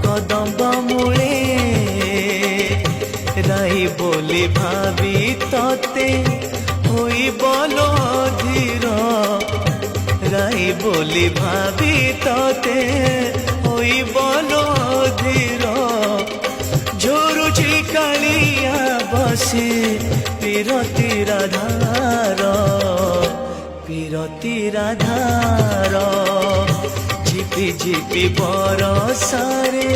कदम्ब मूले राई बोली भावी तते होई बोलो धीर राई बोली भावी तते होई बोलो धीर झोरुची कालिया बसे पीरती राधार पीरती राधार झिपी झिपी बरसारे